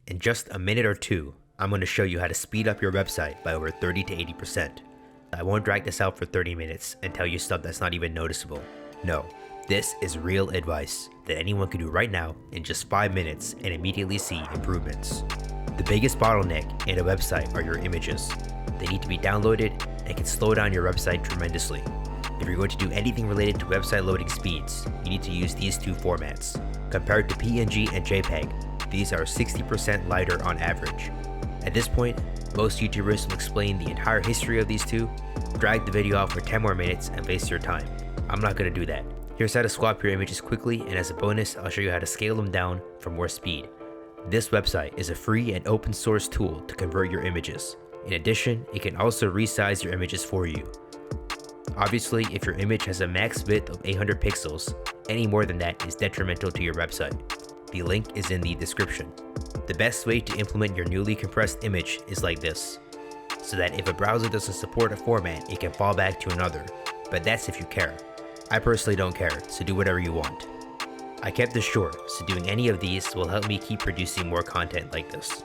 In just a minute or two, I'm going to show you how to speed up your website by over 30 to 80%. I won't drag this out for 30 minutes and tell you stuff that's not even noticeable. No, this is real advice that anyone can do right now in just 5 minutes and immediately see improvements. The biggest bottleneck in a website are your images. They need to be downloaded and can slow down your website tremendously. If you're going to do anything related to website loading speeds, you need to use these two formats. Compared to PNG and JPEG, these are 60% lighter on average. At this point, most YouTubers will explain the entire history of these two, drag the video out for 10 more minutes and waste your time. I'm not going to do that. Here's how to swap your images quickly, and as a bonus, I'll show you how to scale them down for more speed. This website is a free and open source tool to convert your images. In addition, it can also resize your images for you. Obviously, if your image has a max width of 800 pixels, any more than that is detrimental to your website. The link is in the description. The best way to implement your newly compressed image is like this, so that if a browser doesn't support a format, it can fall back to another, but that's if you care. I personally don't care, so do whatever you want. I kept this short, so doing any of these will help me keep producing more content like this.